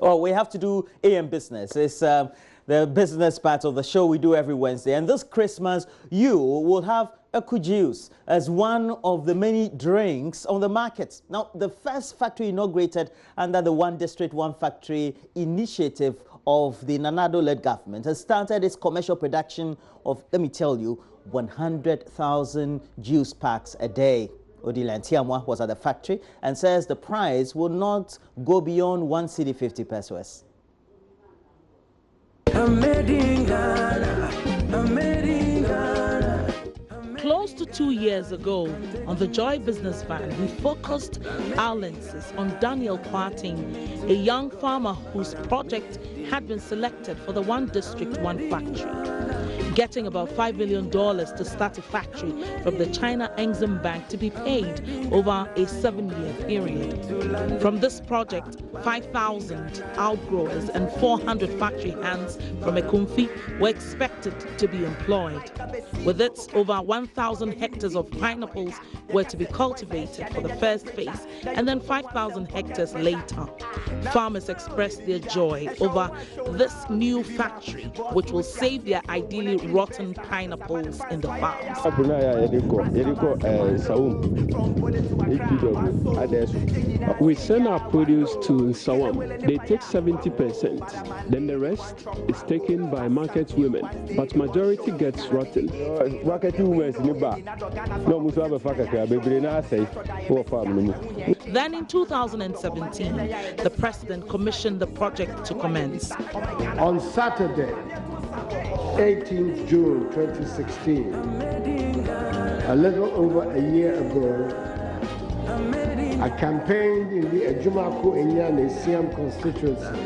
Oh, we have to do AM Business. It's the business part of the show we do every Wednesday. And this Christmas, you will have Ekumfi Juice as one of the many drinks on the market. Now, the first factory inaugurated under the One District, One Factory initiative of the Nanado-led government has started its commercial production of, let me tell you, 100,000 juice packs a day. Odilan Tiamwa was at the factory and says the price will not go beyond 1 cedi 50 pesos. Close to 2 years ago, on the Joy Business Van, we focused our lenses on Daniel Kwarting, a young farmer whose project had been selected for the One District, One Factory, getting about $5 million to start a factory from the China Exim Bank to be paid over a 7-year period. From this project, 5,000 outgrowers and 400 factory hands from Ekumfi were expected to be employed. With it, over 1,000 hectares of pineapples were to be cultivated for the first phase, and then 5,000 hectares later. Farmers expressed their joy over this new factory, which will save their ideally rotten pineapples in the farms. We send our produce to Sawam. They take 70%. Then the rest is taken by market women, but majority gets rotten. Then in 2017, the president commissioned the project to commence. On Saturday, 18th June 2016, a little over a year ago, I campaigned in the Ejumako Enyane Siam constituency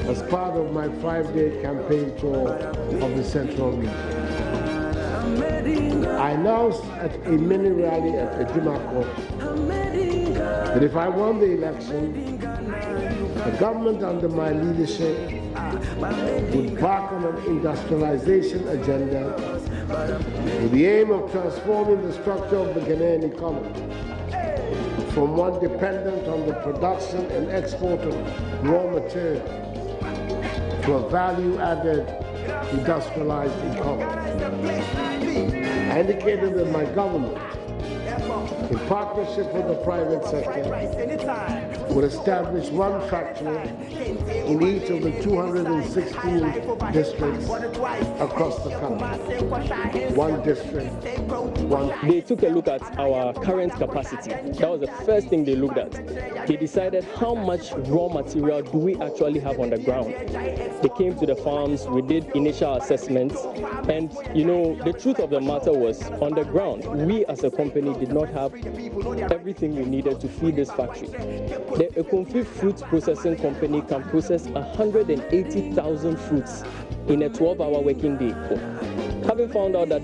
as part of my 5-day campaign tour of the Central Region. I announced at a mini rally at Ejumako that if I won the election, the government under my leadership would embark on an industrialization agenda with the aim of transforming the structure of the Ghanaian economy from one dependent on the production and export of raw material to a value-added industrialized economy. I indicated that my government, in partnership with the private sector, would establish one factory in each of the 216 districts across the country. One district, one. They took a look at our current capacity. That was the first thing they looked at. They decided how much raw material do we actually have on the ground. They came to the farms, we did initial assessments, and you know, the truth of the matter was, on the ground, we as a company did not have everything we needed to feed this factory. The Ekumfi Fruit Processing Company can process 180,000 fruits in a 12-hour working day. Having found out that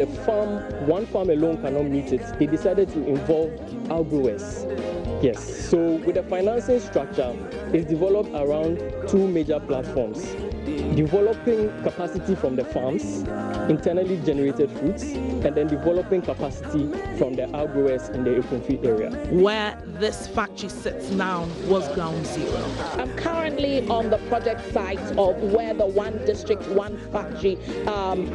one farm alone cannot meet it, they decided to involve outgrowers. Yes, so with the financing structure, it's developed around 2 major platforms. Developing capacity from the farms, internally generated fruits, and then developing capacity from the outgrowers in the Ekumfi area. Where this factory sits now was ground zero. I'm currently on the project site of where the One District, One Factory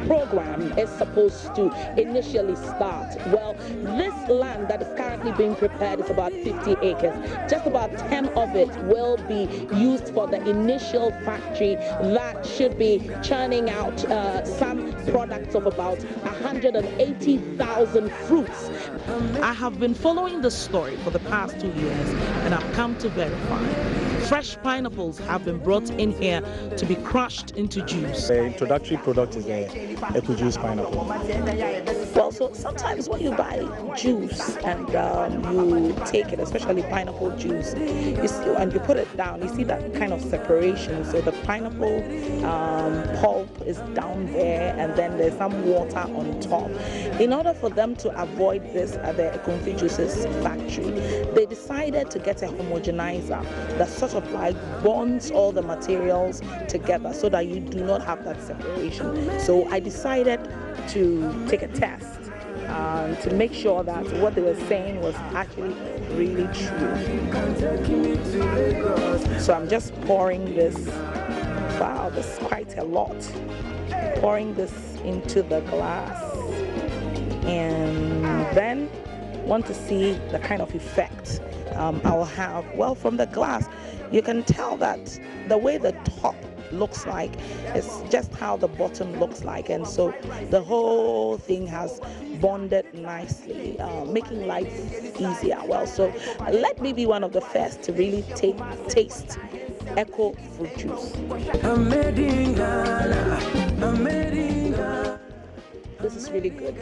program is supposed to initially start. Well, this land that is currently being prepared is about 50 acres. Just about 10 of it will be used for the initial factory that should be churning out some products of about 180,000 fruits. I have been following this story for the past 2 years, and I've come to verify. Fresh pineapples have been brought in here to be crushed into juice. The introductory product is the Ekumfi Juice pineapple. Well, so sometimes when you buy juice and you take it, especially pineapple juice, you see, and you put it down, you see that kind of separation. So the pineapple pulp is down there, and then there's some water on top. In order for them to avoid this at the Ekumfi Juices factory, they decided to get a homogenizer that sort of like bonds all the materials together so that you do not have that separation. So I decided to take a test to make sure that what they were saying was actually really true. So I'm just pouring this. Wow, this is quite a lot. Pouring this into the glass, and then want to see the kind of effect I'll have. Well, from the glass, you can tell that the way the top looks like is just how the bottom looks like, and so the whole thing has bonded nicely, making life easier. Well, so let me be one of the first to really taste Ekumfi juice. This is really good.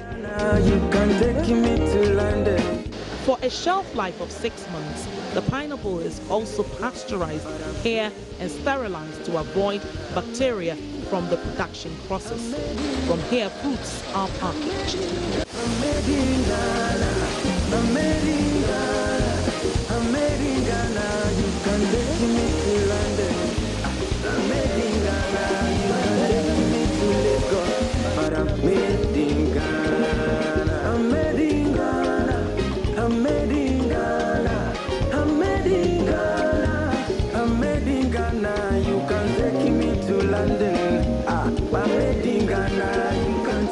For a shelf life of 6 months, the pineapple is also pasteurized here and sterilized to avoid bacteria from the production process. From here, fruits are packaged.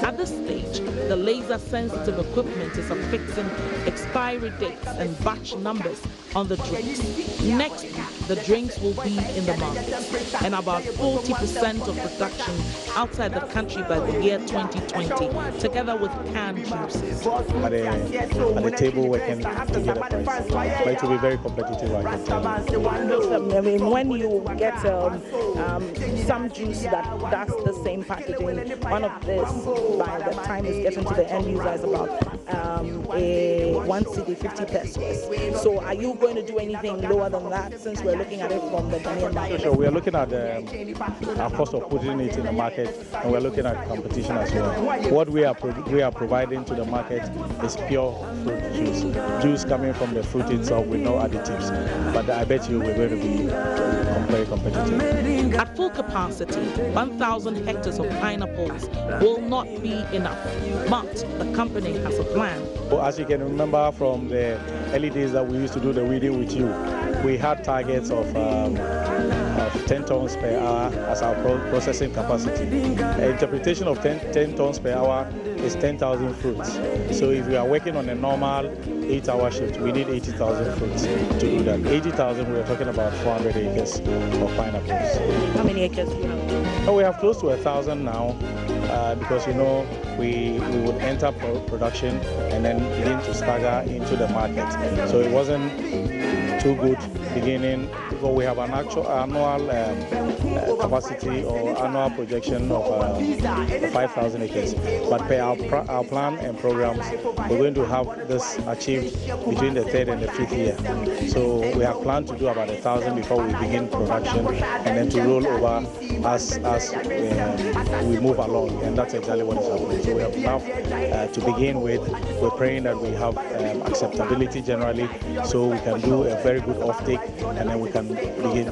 At this stage, the laser-sensitive equipment is affixing expiry dates and batch numbers on the drinks. Next week, the drinks will be in the market, and about 40% of production outside the country by the year 2020, together with canned juices. At the table, we can get a price, but it will be very competitive. I can tell you. I mean, when you get some juice that does the same packaging, one of this, by the time it's getting to the end user, is about a 1 cedi 50 pesos. So are you going to do anything lower than that, since we're looking at it from the Ghanaian market? Sure, we are looking at our cost of putting it in the market, and we're looking at competition as well. What we are providing to the market is pure fruit juice coming from the fruit itself with no additives. But I bet you we're going to be very competitive. At full capacity, 1,000 hectares of pineapples will not be enough, but the company has a plan. Well, as you can remember from the early days that we used to do the weeding with you, we had targets of 10 tons per hour as our processing capacity. The interpretation of 10 tons per hour is 10,000 fruits. So if we are working on a normal 8-hour shift, we need 80,000 fruits to do that. 80,000, we are talking about 400 acres of pineapples. How many acres do you have? Oh, we have close to 1,000 now, because we would enter production and then begin to stagger into the market. So it wasn't too good beginning, because we have an actual annual capacity or annual projection of 5,000 acres. But per our plan and programs, we're going to have this achieved between the 3rd and the 5th year. So we have planned to do about 1,000 before we begin production, and then to roll over as we move along, and that's exactly what is happening. So we have enough to begin with. We're praying that we have acceptability generally, so we can do a very good offtake, and then we can continue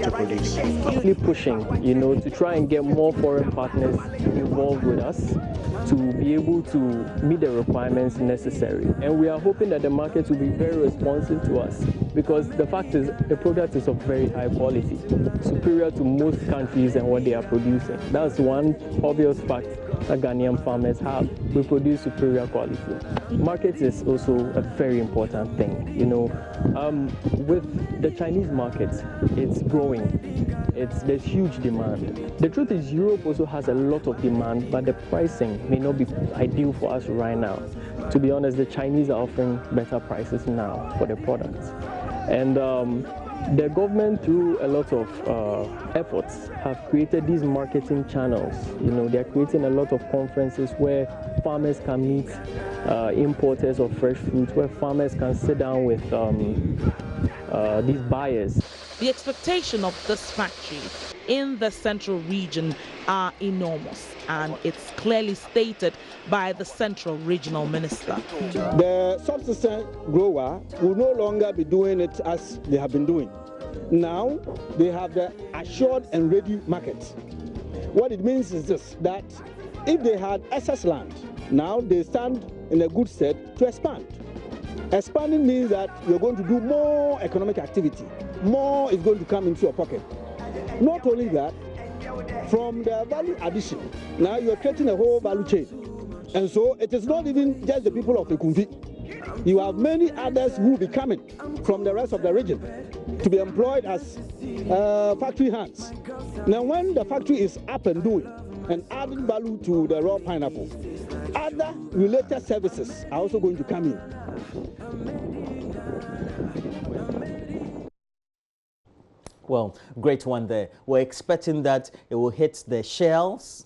to produce. Really pushing, to try and get more foreign partners involved with us to be able to meet the requirements necessary. And we are hoping that the market will be very responsive to us, because the fact is the product is of very high quality, superior to most countries and what they are producing. That's one obvious fact that Ghanaian farmers have. We produce superior quality. Market is also a very important thing. With the Chinese market, it's growing. There's huge demand. The truth is, Europe also has a lot of demand, but the pricing may not be ideal for us right now. To be honest, the Chinese are offering better prices now for the products. And the government, through a lot of efforts, have created these marketing channels. They're creating a lot of conferences where farmers can meet importers of fresh fruit, where farmers can sit down with these buyers. The expectation of this factory in the central region are enormous, and it's clearly stated by the Central Regional Minister. The subsistence grower will no longer be doing it as they have been doing. Now they have the assured and ready market. What it means is this, that if they had excess land, Now they stand in a good stead to expand. Expanding means that you're going to do more economic activity. More is going to come into your pocket. Not only that, from the value addition, now you're creating a whole value chain. And so it is not even just the people of Ekumfi. You have many others who will be coming from the rest of the region to be employed as factory hands. Now when the factory is up and doing and adding value to the raw pineapple, other related services are also going to come in. Well, great one there. We're expecting that it will hit the shelves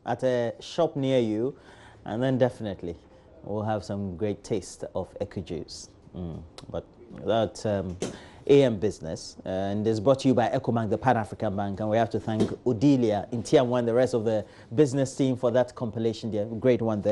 at a shop near you, and then definitely we'll have some great taste of EKU juice. But that AM business, and it's brought to you by EcoBank, the Pan-African Bank, and we have to thank Odilia, Intiamwa, and the rest of the business team for that compilation there. Great one there.